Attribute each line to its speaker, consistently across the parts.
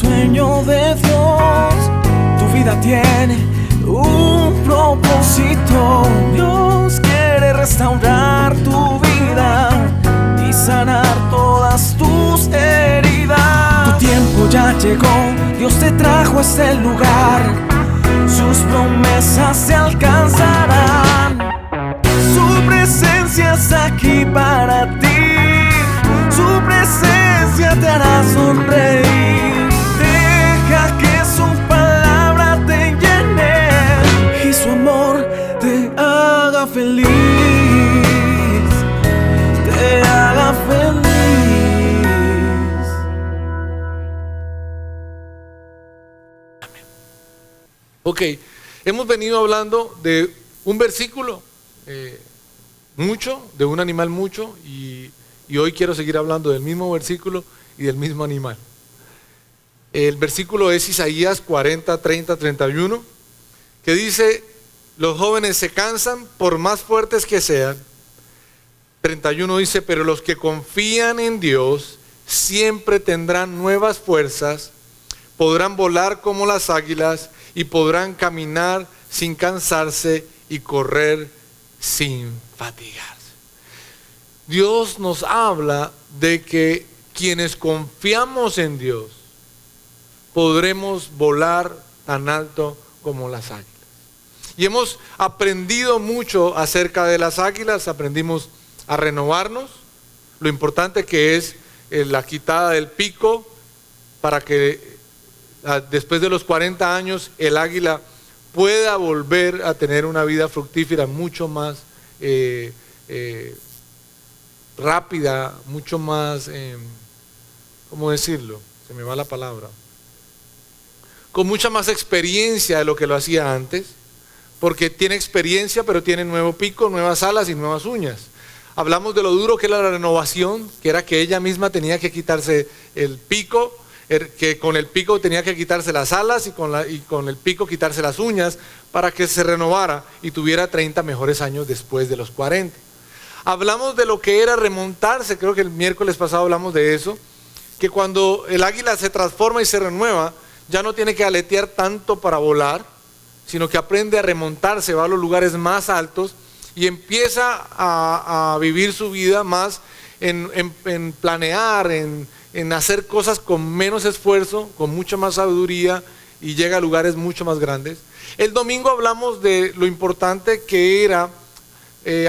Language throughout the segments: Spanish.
Speaker 1: sueño de Dios. Tu vida tiene un propósito. Dios quiere restaurar tu vida y sanar todas tus heridas. Tu tiempo ya llegó, Dios te trajo a este lugar. Sus promesas se alcanzarán. Su presencia está aquí para ti. Su presencia te hará sonreír. Deja que su palabra te llene y su amor te haga feliz. Te haga feliz.
Speaker 2: Ok, hemos venido hablando de un versículo mucho, de un animal mucho, y hoy quiero seguir hablando del mismo versículo y del mismo animal. El versículo es Isaías 40, 30, 31, que dice: los jóvenes se cansan por más fuertes que sean. 31 dice: pero los que confían en Dios siempre tendrán nuevas fuerzas, podrán volar como las águilas y podrán caminar sin cansarse y correr sin fatigarse. Dios nos habla de que quienes confiamos en Dios podremos volar tan alto como las águilas. Y hemos aprendido mucho acerca de las águilas. Aprendimos a renovarnos, lo importante que es la quitada del pico para que después de los 40 años el águila pueda volver a tener una vida fructífera mucho más rápida, mucho más, ¿cómo decirlo? Se me va la palabra. Con mucha más experiencia de lo que lo hacía antes, porque tiene experiencia, pero tiene nuevo pico, nuevas alas y nuevas uñas. Hablamos de lo duro que era la renovación, que era que ella misma tenía que quitarse el pico, que con el pico tenía que quitarse las alas y con el pico quitarse las uñas para que se renovara y tuviera 30 mejores años después de los 40. Hablamos de lo que era remontarse, creo que el miércoles pasado hablamos de eso, que cuando el águila se transforma y se renueva, ya no tiene que aletear tanto para volar, sino que aprende a remontarse, va a los lugares más altos y empieza a vivir su vida más en planear, en hacer cosas con menos esfuerzo, con mucha más sabiduría, y llega a lugares mucho más grandes. El domingo hablamos de lo importante que era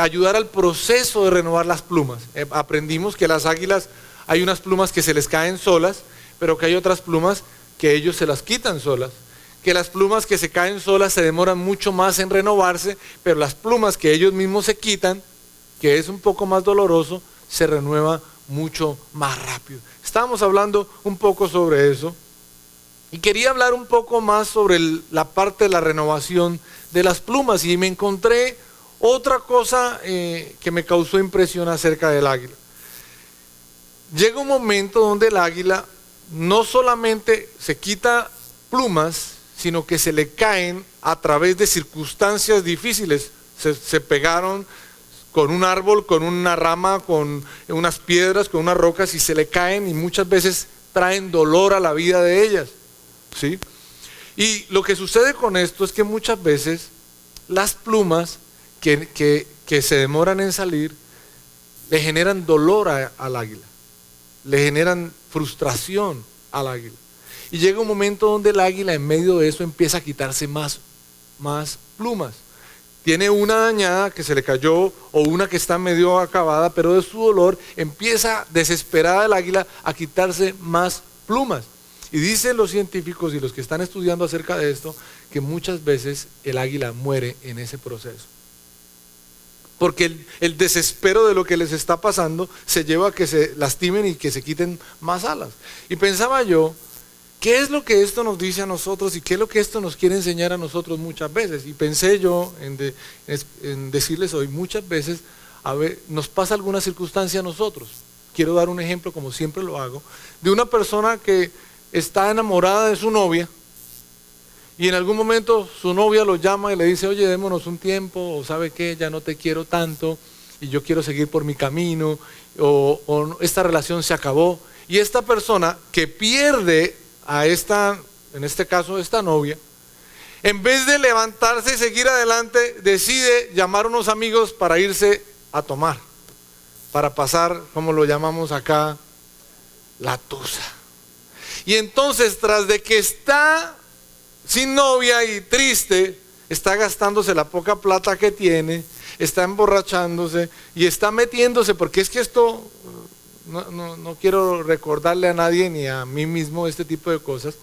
Speaker 2: ayudar al proceso de renovar las plumas. Aprendimos que las águilas hay unas plumas que se les caen solas, pero que hay otras plumas que ellos se las quitan solas. Que las plumas que se caen solas se demoran mucho más en renovarse, pero las plumas que ellos mismos se quitan, que es un poco más doloroso, se renueva mucho más rápido. Estábamos hablando un poco sobre eso y quería hablar un poco más sobre la parte de la renovación de las plumas, y me encontré otra cosa que me causó impresión acerca del águila. Llega un momento donde el águila no solamente se quita plumas, sino que se le caen a través de circunstancias difíciles. Se pegaron con un árbol, con una rama, con unas piedras, con unas rocas, y se le caen, y muchas veces traen dolor a la vida de ellas, ¿sí? Y lo que sucede con esto es que muchas veces las plumas que se demoran en salir le generan dolor al águila, le generan frustración al águila. Y llega un momento donde el águila, en medio de eso, empieza a quitarse más plumas. Tiene una dañada que se le cayó o una que está medio acabada, pero de su dolor empieza desesperada el águila a quitarse más plumas. Y dicen los científicos y los que están estudiando acerca de esto, que muchas veces el águila muere en ese proceso. Porque el desespero de lo que les está pasando se lleva a que se lastimen y que se quiten más alas. Y pensaba yo, ¿qué es lo que esto nos dice a nosotros y qué es lo que esto nos quiere enseñar a nosotros muchas veces? Y pensé yo en decirles hoy, muchas veces nos pasa alguna circunstancia a nosotros. Quiero dar un ejemplo, como siempre lo hago, de una persona que está enamorada de su novia, y en algún momento su novia lo llama y le dice: oye, démonos un tiempo, o sabe qué, ya no te quiero tanto y yo quiero seguir por mi camino, o esta relación se acabó. Y esta persona que pierde a esta, en este caso, esta novia, en vez de levantarse y seguir adelante, decide llamar a unos amigos para irse a tomar, para pasar, como lo llamamos acá, la tusa. Y entonces, tras de que está sin novia y triste, está gastándose la poca plata que tiene, está emborrachándose y está metiéndose, porque es que esto, no quiero recordarle a nadie ni a mí mismo este tipo de cosas,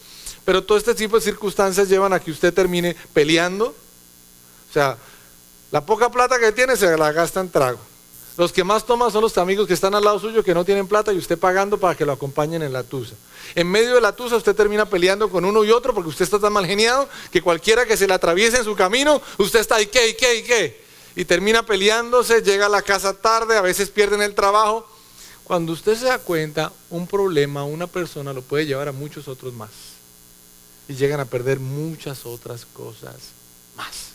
Speaker 2: pero todo este tipo de circunstancias llevan a que usted termine peleando. O sea, la poca plata que tiene se la gasta en trago. Los que más toman son los amigos que están al lado suyo, que no tienen plata, y usted pagando para que lo acompañen en la tusa. En medio de la tusa usted termina peleando con uno y otro, porque usted está tan mal geniado que cualquiera que se le atraviese en su camino, usted está ¿y qué? Y termina peleándose, llega a la casa tarde, a veces pierden el trabajo. Cuando usted se da cuenta, un problema, una persona lo puede llevar a muchos otros más. Y llegan a perder muchas otras cosas más.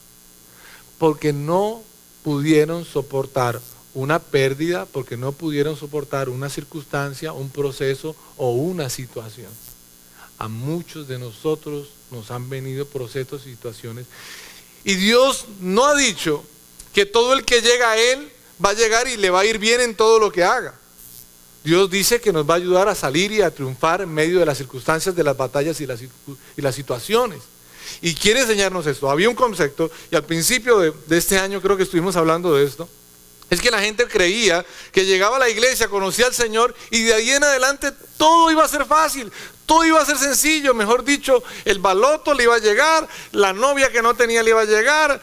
Speaker 2: Porque no pudieron soportar una pérdida, porque no pudieron soportar una circunstancia, un proceso o una situación. A muchos de nosotros nos han venido procesos y situaciones. Y Dios no ha dicho que todo el que llega a Él va a llegar y le va a ir bien en todo lo que haga. Dios dice que nos va a ayudar a salir y a triunfar en medio de las circunstancias, de las batallas y las situaciones. Y quiere enseñarnos esto. Había un concepto, y al principio de este año creo que estuvimos hablando de esto. Es que la gente creía que llegaba a la iglesia, conocía al Señor y de ahí en adelante todo iba a ser fácil, todo iba a ser sencillo. Mejor dicho, el baloto le iba a llegar, la novia que no tenía le iba a llegar,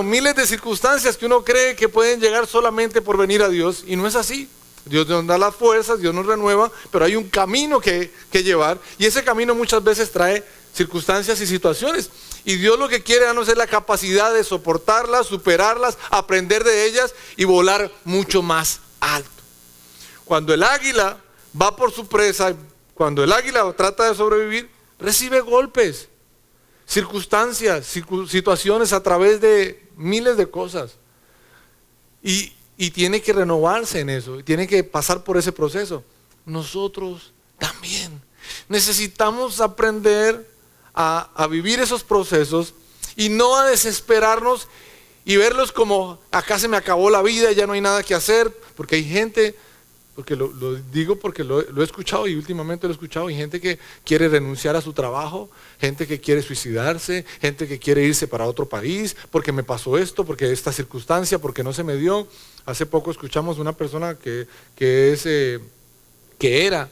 Speaker 2: miles de circunstancias que uno cree que pueden llegar solamente por venir a Dios, y no es así. Dios nos da las fuerzas, Dios nos renueva, pero hay un camino que llevar, y ese camino muchas veces trae circunstancias y situaciones. Y Dios lo que quiere darnos es la capacidad de soportarlas, superarlas, aprender de ellas y volar mucho más alto. Cuando el águila va por su presa, cuando el águila trata de sobrevivir, recibe golpes, circunstancias, situaciones a través de miles de cosas. Y tiene que renovarse en eso, tiene que pasar por ese proceso. Nosotros también necesitamos aprender a vivir esos procesos y no a desesperarnos y verlos como acá se me acabó la vida y ya no hay nada que hacer, porque hay gente, porque lo digo porque lo he escuchado y últimamente lo he escuchado, hay gente que quiere renunciar a su trabajo, gente que quiere suicidarse, gente que quiere irse para otro país, porque me pasó esto, porque esta circunstancia, porque no se me dio. Hace poco escuchamos una persona que era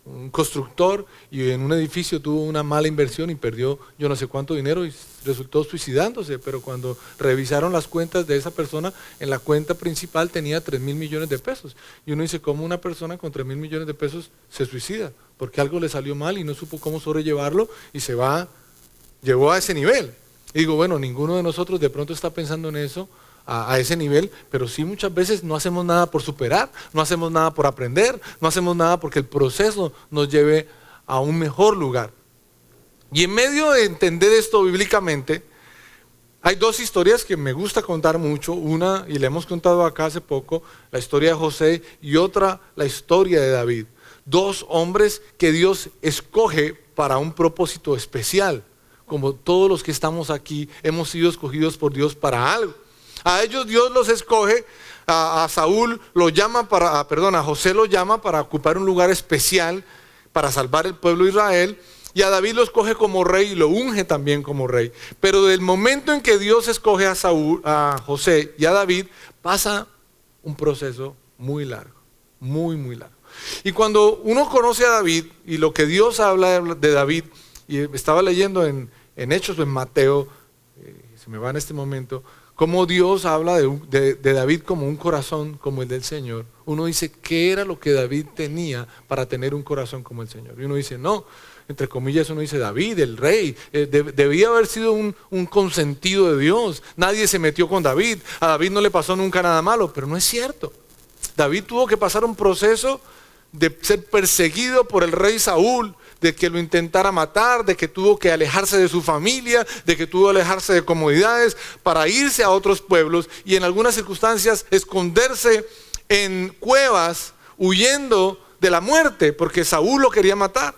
Speaker 2: un constructor y en un edificio tuvo una mala inversión y perdió yo no sé cuánto dinero y resultó suicidándose, pero cuando revisaron las cuentas de esa persona, en la cuenta principal tenía 3.000 millones de pesos. Y uno dice, ¿cómo una persona con 3.000 millones de pesos se suicida? Porque algo le salió mal y no supo cómo sobrellevarlo y llegó a ese nivel. Y digo, bueno, ninguno de nosotros de pronto está pensando en eso, a ese nivel, pero sí muchas veces no hacemos nada por superar, no hacemos nada por aprender, no hacemos nada porque el proceso nos lleve a un mejor lugar. Y en medio de entender esto bíblicamente, hay dos historias que me gusta contar mucho, una, y le hemos contado acá hace poco, la historia de José, y otra, la historia de David. Dos hombres que Dios escoge para un propósito especial. Como todos los que estamos aquí, hemos sido escogidos por Dios para algo. A ellos Dios los escoge, a Saúl lo llama a José lo llama para ocupar un lugar especial para salvar el pueblo de Israel, y a David lo escoge como rey y lo unge también como rey. Pero del momento en que Dios escoge a José y a David, pasa un proceso muy largo, muy muy largo. Y cuando uno conoce a David y lo que Dios habla de David, y estaba leyendo en Hechos o en Mateo, se me va en este momento, cómo Dios habla de David como un corazón como el del Señor. Uno dice, ¿qué era lo que David tenía para tener un corazón como el Señor? Y uno dice, no, entre comillas uno dice, David, el rey, debía haber sido un consentido de Dios. Nadie se metió con David, a David no le pasó nunca nada malo, pero no es cierto. David tuvo que pasar un proceso de ser perseguido por el rey Saúl, de que lo intentara matar, de que tuvo que alejarse de su familia, de que tuvo que alejarse de comodidades para irse a otros pueblos y en algunas circunstancias esconderse en cuevas huyendo de la muerte porque Saúl lo quería matar.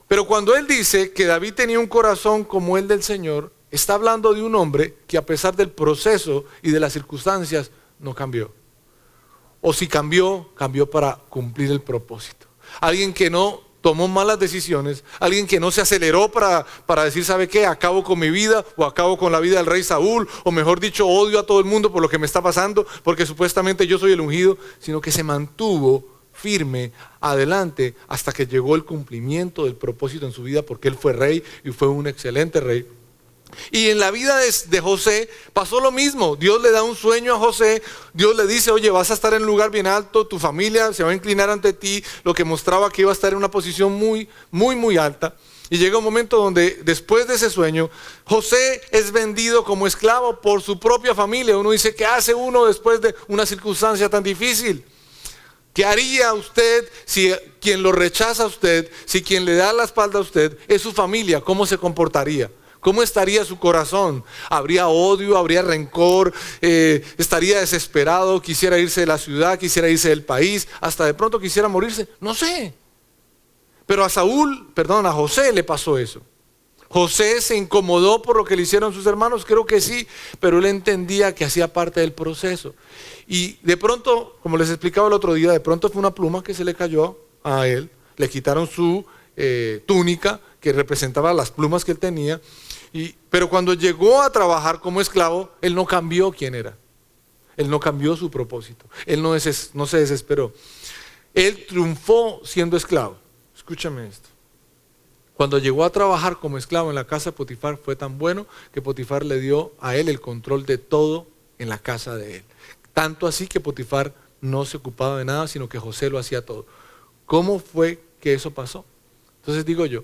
Speaker 2: Pero cuando él dice que David tenía un corazón como el del Señor, está hablando de un hombre que a pesar del proceso y de las circunstancias no cambió. O si cambió, cambió para cumplir el propósito. Alguien que no tomó malas decisiones, alguien que no se aceleró para decir, ¿sabe qué? Acabo con mi vida o acabo con la vida del rey Saúl, o mejor dicho, odio a todo el mundo por lo que me está pasando, porque supuestamente yo soy el ungido, sino que se mantuvo firme adelante hasta que llegó el cumplimiento del propósito en su vida, porque él fue rey y fue un excelente rey. Y en la vida de José pasó lo mismo. Dios le da un sueño a José. Dios le dice, oye, vas a estar en un lugar bien alto, tu familia se va a inclinar ante ti, lo que mostraba que iba a estar en una posición muy, muy, muy alta. Y llega un momento donde después de ese sueño, José es vendido como esclavo por su propia familia. Uno dice, ¿qué hace uno después de una circunstancia tan difícil? ¿Qué haría usted si quien lo rechaza a usted, si quien le da la espalda a usted es su familia? ¿Cómo se comportaría? ¿Cómo estaría su corazón? ¿Habría odio? ¿Habría rencor? ¿Estaría desesperado? ¿Quisiera irse de la ciudad? ¿Quisiera irse del país? ¿Hasta de pronto quisiera morirse? No sé. Pero a José le pasó eso. José se incomodó por lo que le hicieron sus hermanos, creo que sí, pero él entendía que hacía parte del proceso. Y de pronto, como les explicaba el otro día, de pronto fue una pluma que se le cayó a él, le quitaron su túnica que representaba las plumas que él tenía, pero cuando llegó a trabajar como esclavo, él no cambió quién era, él no cambió su propósito, él no se desesperó, él triunfó siendo esclavo. Escúchame esto. Cuando llegó a trabajar como esclavo en la casa de Potifar, fue tan bueno que Potifar le dio a él el control de todo en la casa de él. Tanto así que Potifar no se ocupaba de nada, sino que José lo hacía todo. ¿Cómo fue que eso pasó? Entonces digo yo,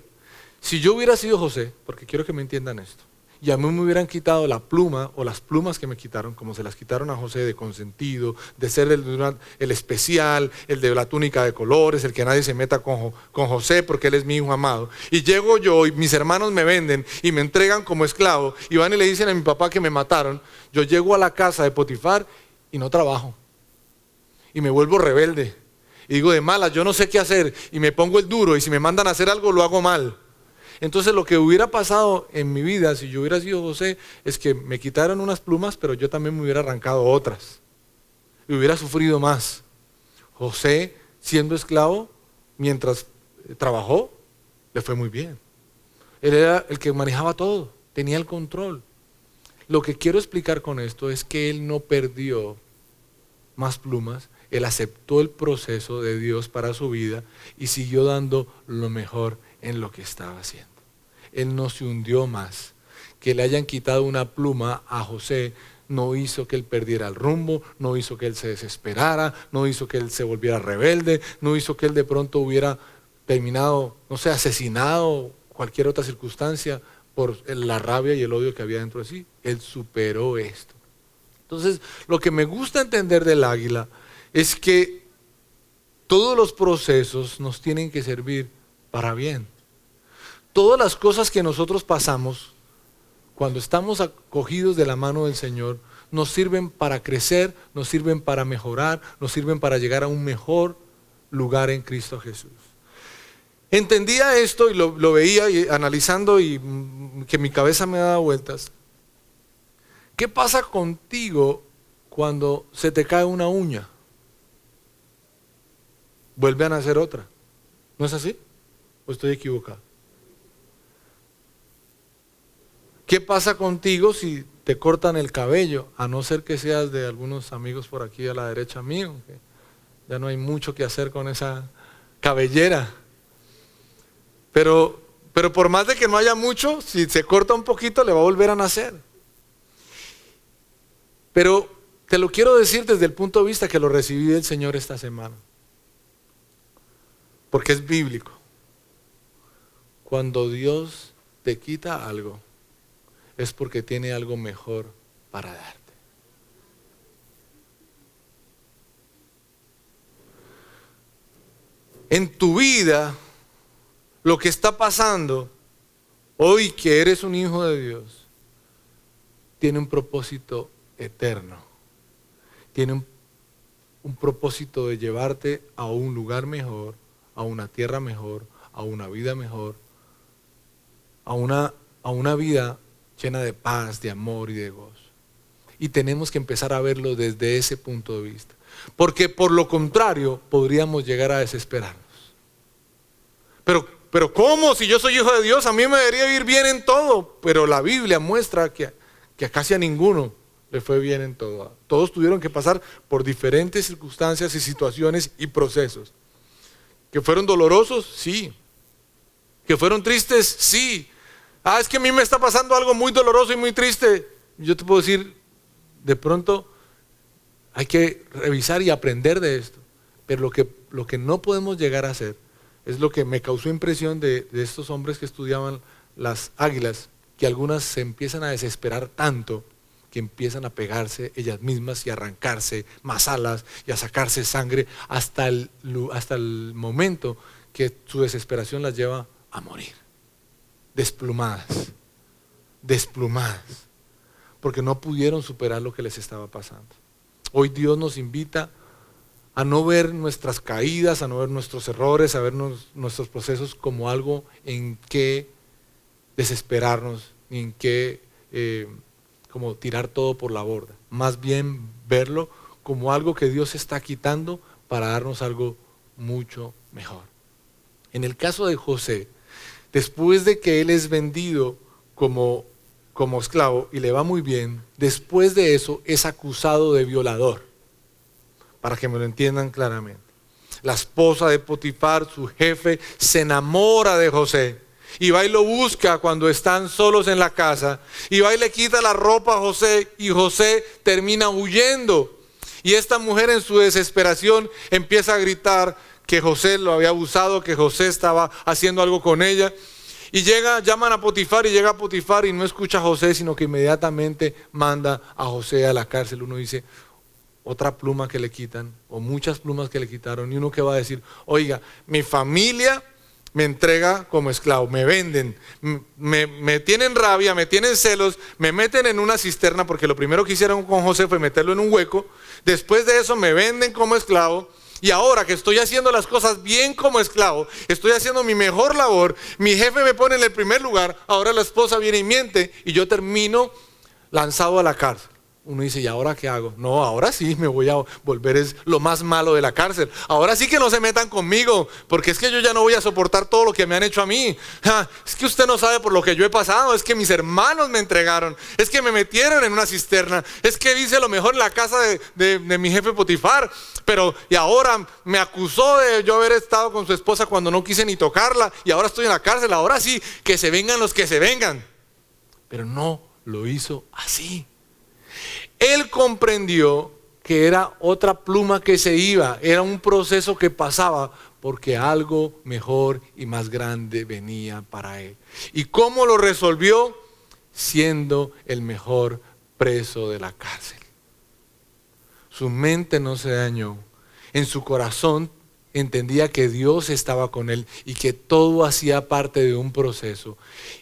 Speaker 2: si yo hubiera sido José, porque quiero que me entiendan esto, y a mí me hubieran quitado la pluma o las plumas que me quitaron, como se las quitaron a José de consentido, de ser el especial, el de la túnica de colores, el que nadie se meta con José porque él es mi hijo amado. Y llego yo y mis hermanos me venden y me entregan como esclavo y van y le dicen a mi papá que me mataron. Yo llego a la casa de Potifar y no trabajo. Y me vuelvo rebelde. Y digo de malas, yo no sé qué hacer y me pongo el duro y si me mandan a hacer algo lo hago mal. Entonces lo que hubiera pasado en mi vida si yo hubiera sido José es que me quitaron unas plumas, pero yo también me hubiera arrancado otras y hubiera sufrido más. José, siendo esclavo, mientras trabajó, le fue muy bien. Él era el que manejaba todo, tenía el control. Lo que quiero explicar con esto es que él no perdió más plumas, él aceptó el proceso de Dios para su vida y siguió dando lo mejor en lo que estaba haciendo. Él no se hundió más. Que le hayan quitado una pluma a José no hizo que él perdiera el rumbo, no hizo que él se desesperara, no hizo que él se volviera rebelde, no hizo que él de pronto hubiera terminado, no sé, asesinado, cualquier otra circunstancia por la rabia y el odio que había dentro de sí. Él superó esto. Entonces, lo que me gusta entender del águila es que todos los procesos nos tienen que servir para bien. Todas las cosas que nosotros pasamos, cuando estamos acogidos de la mano del Señor, nos sirven para crecer, nos sirven para mejorar, nos sirven para llegar a un mejor lugar en Cristo Jesús. Entendía esto y lo veía y analizando y que mi cabeza me daba vueltas. ¿Qué pasa contigo cuando se te cae una uña? Vuelve a nacer otra. ¿No es así? ¿O estoy equivocado? ¿Qué pasa contigo si te cortan el cabello? A no ser que seas de algunos amigos por aquí a la derecha mío, que ya no hay mucho que hacer con esa cabellera. Pero por más de que no haya mucho, si se corta un poquito le va a volver a nacer. Pero te lo quiero decir desde el punto de vista que lo recibí del Señor esta semana. Porque es bíblico. Cuando Dios te quita algo, es porque tiene algo mejor para darte. En tu vida, lo que está pasando hoy que eres un hijo de Dios, tiene un propósito eterno. Tiene un propósito de llevarte a un lugar mejor, a una tierra mejor, a una vida mejor, a una vida llena de paz, de amor y de gozo. Y tenemos que empezar a verlo desde ese punto de vista. Porque por lo contrario, podríamos llegar a desesperarnos. Pero ¿cómo? Si yo soy hijo de Dios, a mí me debería ir bien en todo. Pero la Biblia muestra que a casi a ninguno le fue bien en todo. Todos tuvieron que pasar por diferentes circunstancias y situaciones y procesos. ¿Que fueron dolorosos? Sí. ¿Que fueron tristes? Sí. Es que a mí me está pasando algo muy doloroso y muy triste. Yo te puedo decir, de pronto hay que revisar y aprender de esto. Pero lo que no podemos llegar a hacer es lo que me causó impresión de estos hombres que estudiaban las águilas, que algunas se empiezan a desesperar tanto que empiezan a pegarse ellas mismas y a arrancarse más alas y a sacarse sangre hasta el momento que su desesperación las lleva a morir. Desplumadas, porque no pudieron superar lo que les estaba pasando. Hoy Dios nos invita a no ver nuestras caídas, a no ver nuestros errores, a ver nuestros procesos como algo en que desesperarnos, ni en que como tirar todo por la borda. Más bien verlo como algo que Dios está quitando para darnos algo mucho mejor. En el caso de José, después de que él es vendido como esclavo y le va muy bien, después de eso es acusado de violador. Para que me lo entiendan claramente. La esposa de Potifar, su jefe, se enamora de José. Y va y lo busca cuando están solos en la casa. Y va y le quita la ropa a José. Y José termina huyendo. Y esta mujer en su desesperación empieza a gritar que José lo había abusado, que José estaba haciendo algo con ella. Y llaman a Potifar y llega a Potifar y no escucha a José, sino que inmediatamente manda a José a la cárcel. Uno dice, otra pluma que le quitan, o muchas plumas que le quitaron, y uno que va a decir, oiga, mi familia me entrega como esclavo, me venden, me tienen rabia, me tienen celos, me meten en una cisterna, porque lo primero que hicieron con José fue meterlo en un hueco, después de eso me venden como esclavo, y ahora que estoy haciendo las cosas bien como esclavo, estoy haciendo mi mejor labor, mi jefe me pone en el primer lugar, ahora la esposa viene y miente, y yo termino lanzado a la cárcel. Uno dice, ¿y ahora qué hago? No, ahora sí me voy a volver es lo más malo de la cárcel. Ahora sí que no se metan conmigo, porque es que yo ya no voy a soportar todo lo que me han hecho a mí. Es que usted no sabe por lo que yo he pasado, es que mis hermanos me entregaron, es que me metieron en una cisterna, es que hice lo mejor en la casa de mi jefe Potifar, y ahora me acusó de yo haber estado con su esposa cuando no quise ni tocarla, y ahora estoy en la cárcel, ahora sí, que se vengan los que se vengan. Pero no lo hizo así. Él comprendió que era otra pluma que se iba, era un proceso que pasaba porque algo mejor y más grande venía para él. ¿Y cómo lo resolvió? Siendo el mejor preso de la cárcel. Su mente no se dañó, en su corazón entendía que Dios estaba con él y que todo hacía parte de un proceso.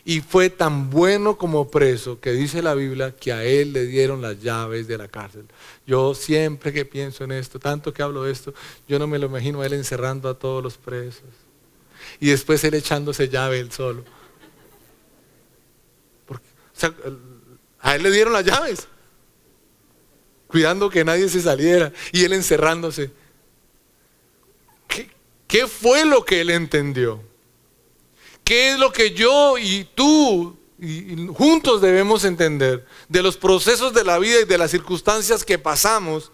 Speaker 2: Y fue tan bueno como preso que dice la Biblia que a él le dieron las llaves de la cárcel. Yo siempre que pienso en esto, tanto que hablo de esto, yo no me lo imagino a él encerrando a todos los presos. Y después él echándose llave él solo. A él le dieron las llaves, cuidando que nadie se saliera y él encerrándose. ¿Qué fue lo que él entendió? ¿Qué es lo que yo y tú y juntos debemos entender de los procesos de la vida y de las circunstancias que pasamos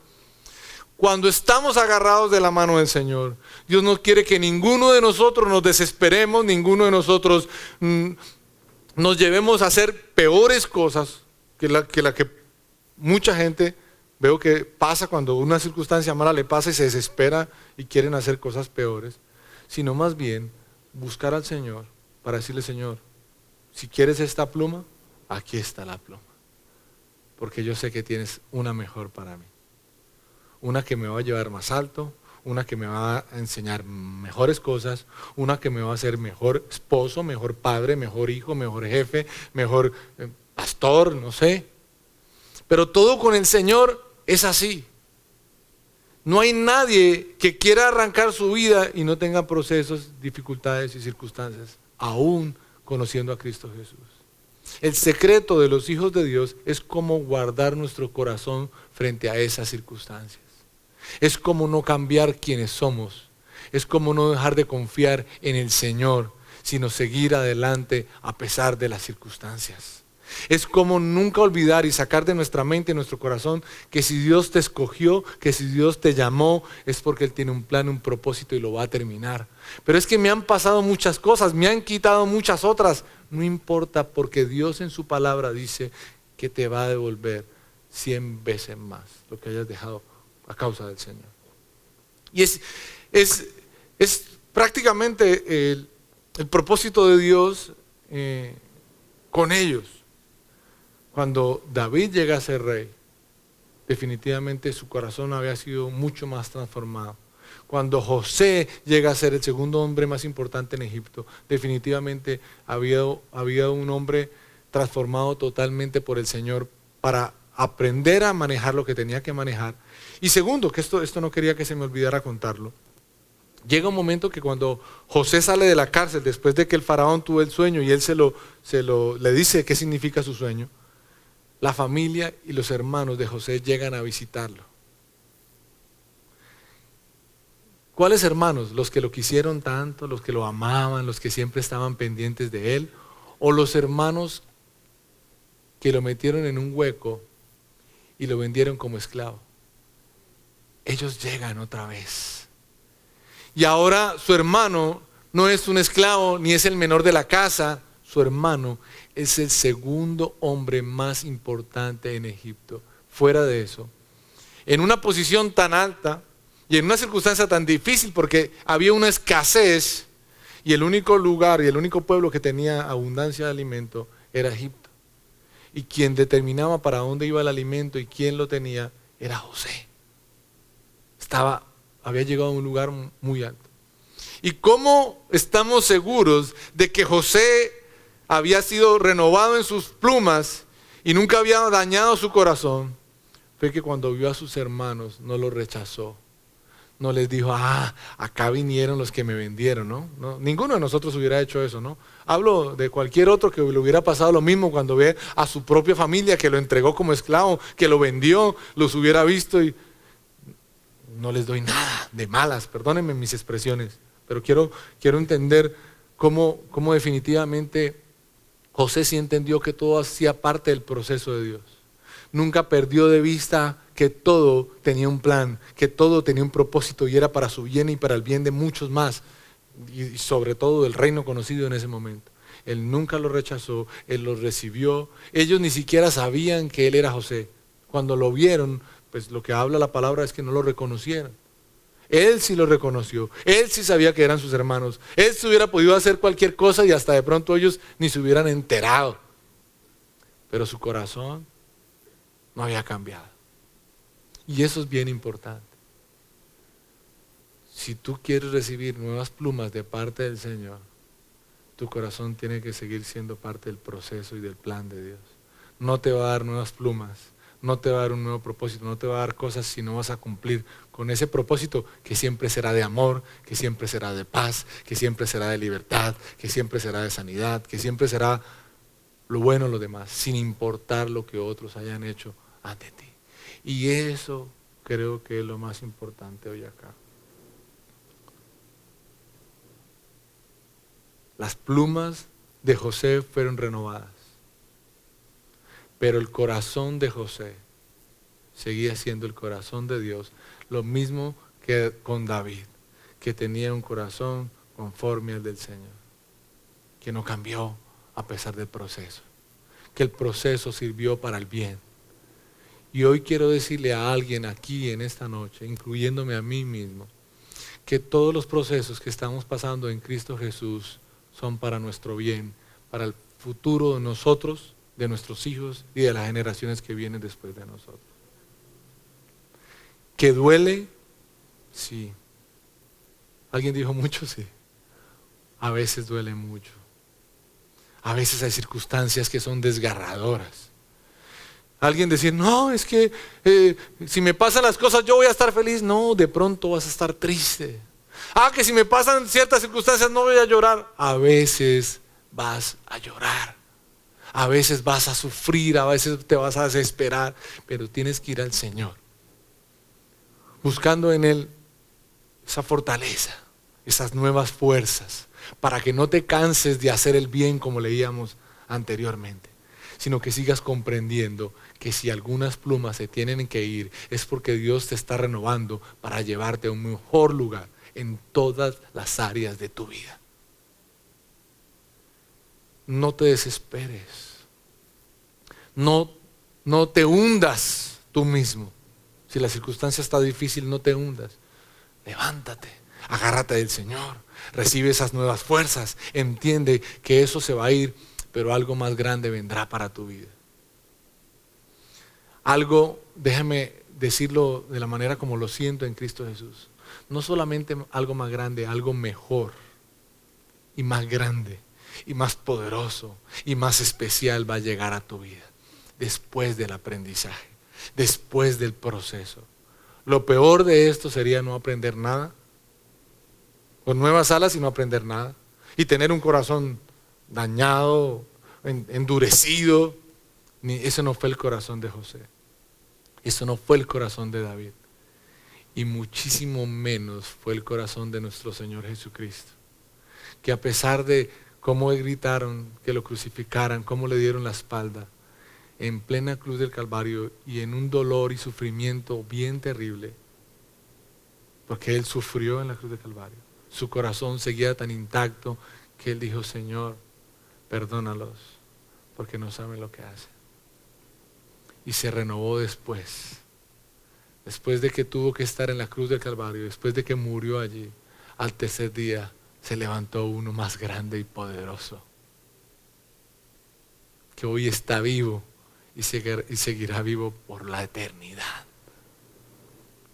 Speaker 2: cuando estamos agarrados de la mano del Señor? Dios no quiere que ninguno de nosotros nos desesperemos, ninguno de nosotros nos llevemos a hacer peores cosas que la que mucha gente veo que pasa cuando una circunstancia mala le pasa y se desespera y quieren hacer cosas peores, sino más bien buscar al Señor para decirle, Señor, si quieres esta pluma, aquí está la pluma, porque yo sé que tienes una mejor para mí, una que me va a llevar más alto, una que me va a enseñar mejores cosas, una que me va a hacer mejor esposo, mejor padre, mejor hijo, mejor jefe, mejor pastor, no sé. Pero todo con el Señor es así. No hay nadie que quiera arrancar su vida y no tenga procesos, dificultades y circunstancias, aún conociendo a Cristo Jesús. El secreto de los hijos de Dios es cómo guardar nuestro corazón frente a esas circunstancias. Es cómo no cambiar quienes somos. Es cómo no dejar de confiar en el Señor, sino seguir adelante a pesar de las circunstancias. Es como nunca olvidar y sacar de nuestra mente y nuestro corazón que si Dios te escogió, que si Dios te llamó, es porque Él tiene un plan, un propósito y lo va a terminar. Pero es que me han pasado muchas cosas, me han quitado muchas otras. No importa, porque Dios en su palabra dice que te va a devolver 100 veces más lo que hayas dejado a causa del Señor. Y es prácticamente el propósito de Dios con ellos. Cuando David llega a ser rey, definitivamente su corazón había sido mucho más transformado. Cuando José llega a ser el segundo hombre más importante en Egipto, definitivamente había un hombre transformado totalmente por el Señor para aprender a manejar lo que tenía que manejar. Y segundo, que esto no quería que se me olvidara contarlo, llega un momento que cuando José sale de la cárcel, después de que el faraón tuvo el sueño y él le dice qué significa su sueño, la familia y los hermanos de José llegan a visitarlo. ¿Cuáles hermanos? ¿Los que lo quisieron tanto, los que lo amaban, los que siempre estaban pendientes de él? ¿O los hermanos que lo metieron en un hueco y lo vendieron como esclavo? Ellos llegan otra vez. Y ahora su hermano no es un esclavo ni es el menor de la casa. Su hermano es el segundo hombre más importante en Egipto. Fuera de eso, en una posición tan alta y en una circunstancia tan difícil, porque había una escasez y el único lugar y el único pueblo que tenía abundancia de alimento era Egipto. Y quien determinaba para dónde iba el alimento y quién lo tenía era José. Había llegado a un lugar muy alto. ¿Y cómo estamos seguros de que José había sido renovado en sus plumas y nunca había dañado su corazón? Fue que cuando vio a sus hermanos no los rechazó. No les dijo, acá vinieron los que me vendieron, ¿no? Ninguno de nosotros hubiera hecho eso, ¿no? Hablo de cualquier otro que le hubiera pasado lo mismo cuando ve a su propia familia que lo entregó como esclavo, que lo vendió, los hubiera visto y no les doy nada de malas, perdónenme mis expresiones, pero quiero entender cómo definitivamente José sí entendió que todo hacía parte del proceso de Dios. Nunca perdió de vista que todo tenía un plan, que todo tenía un propósito y era para su bien y para el bien de muchos más, y sobre todo del reino conocido en ese momento. Él nunca lo rechazó, él lo recibió. Ellos ni siquiera sabían que él era José. Cuando lo vieron, pues lo que habla la palabra es que no lo reconocieron. Él sí lo reconoció, él sí sabía que eran sus hermanos. Él se hubiera podido hacer cualquier cosa y hasta de pronto ellos ni se hubieran enterado. Pero su corazón no había cambiado. Y eso es bien importante. Si tú quieres recibir nuevas plumas de parte del Señor, tu corazón tiene que seguir siendo parte del proceso y del plan de Dios. No te va a dar nuevas plumas, no te va a dar un nuevo propósito, no te va a dar cosas si no vas a cumplir con ese propósito que siempre será de amor, que siempre será de paz, que siempre será de libertad, que siempre será de sanidad, que siempre será lo bueno en los demás, sin importar lo que otros hayan hecho ante ti. Y eso creo que es lo más importante hoy acá. Las plumas de José fueron renovadas, pero el corazón de José seguía siendo el corazón de Dios, lo mismo que con David, que tenía un corazón conforme al del Señor, que no cambió a pesar del proceso, que el proceso sirvió para el bien. Y hoy quiero decirle a alguien aquí en esta noche, incluyéndome a mí mismo, que todos los procesos que estamos pasando en Cristo Jesús son para nuestro bien, para el futuro de nosotros, de nuestros hijos y de las generaciones que vienen después de nosotros. ¿Que duele? Sí. ¿Alguien dijo mucho? Sí. A veces duele mucho. A veces hay circunstancias que son desgarradoras. Alguien decir, no, es que si me pasan las cosas yo voy a estar feliz. No, de pronto vas a estar triste. Que si me pasan ciertas circunstancias no voy a llorar. A veces vas a llorar. A veces vas a sufrir, a veces te vas a desesperar, pero tienes que ir al Señor, buscando en Él esa fortaleza, esas nuevas fuerzas, para que no te canses de hacer el bien como leíamos anteriormente, sino que sigas comprendiendo que si algunas plumas se tienen que ir, es porque Dios te está renovando para llevarte a un mejor lugar en todas las áreas de tu vida. No te desesperes. No te hundas tú mismo. Si la circunstancia está difícil, no te hundas. Levántate, agárrate del Señor, recibe esas nuevas fuerzas, entiende que eso se va a ir, pero algo más grande vendrá para tu vida. Algo, déjame decirlo de la manera como lo siento en Cristo Jesús. No solamente algo más grande, algo mejor y más grande y más poderoso y más especial va a llegar a tu vida después del aprendizaje, después del proceso. Lo peor de esto sería no aprender nada, con nuevas alas y no aprender nada, y tener un corazón dañado, endurecido. Ese no fue el corazón de José, eso no fue el corazón de David, y muchísimo menos fue el corazón de nuestro Señor Jesucristo, que a pesar de cómo gritaron que lo crucificaran, cómo le dieron la espalda, en plena cruz del Calvario y en un dolor y sufrimiento bien terrible, porque Él sufrió en la cruz del Calvario, su corazón seguía tan intacto que Él dijo: Señor, perdónalos, porque no saben lo que hacen. Y se renovó después de que tuvo que estar en la cruz del Calvario, después de que murió allí, al tercer día se levantó uno más grande y poderoso, que hoy está vivo y seguirá vivo por la eternidad.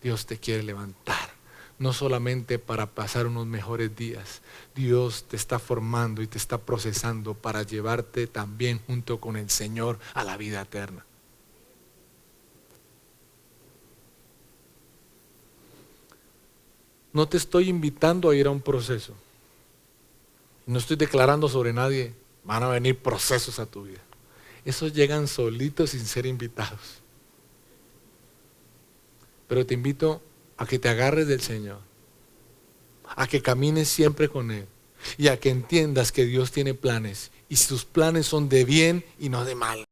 Speaker 2: Dios te quiere levantar, no solamente para pasar unos mejores días. Dios te está formando y te está procesando para llevarte también junto con el Señor a la vida eterna. No te estoy invitando a ir a un proceso. No estoy declarando sobre nadie, van a venir procesos a tu vida. Esos llegan solitos sin ser invitados. Pero te invito a que te agarres del Señor, a que camines siempre con Él y a que entiendas que Dios tiene planes y sus planes son de bien y no de mal.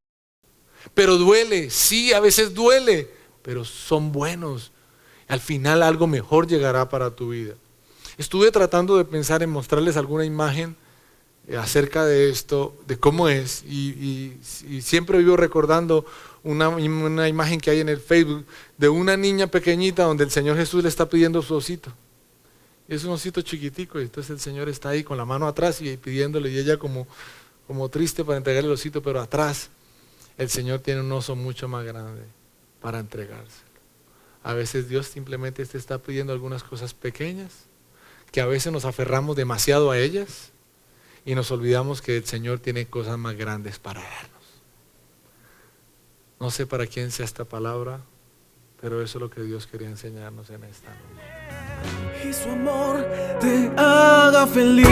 Speaker 2: Pero duele, sí, a veces duele, pero son buenos. Al final algo mejor llegará para tu vida. Estuve tratando de pensar en mostrarles alguna imagen acerca de esto, de cómo es, y siempre vivo recordando una imagen que hay en el Facebook de una niña pequeñita donde el Señor Jesús le está pidiendo su osito. Es un osito chiquitico y entonces el Señor está ahí con la mano atrás y pidiéndole, y ella como triste para entregarle el osito, pero atrás el Señor tiene un oso mucho más grande para entregárselo. A veces Dios simplemente te está pidiendo algunas cosas pequeñas, que a veces nos aferramos demasiado a ellas y nos olvidamos que el Señor tiene cosas más grandes para darnos. No sé para quién sea esta palabra, pero eso es lo que Dios quería enseñarnos en esta noche.
Speaker 1: Y su amor te haga feliz.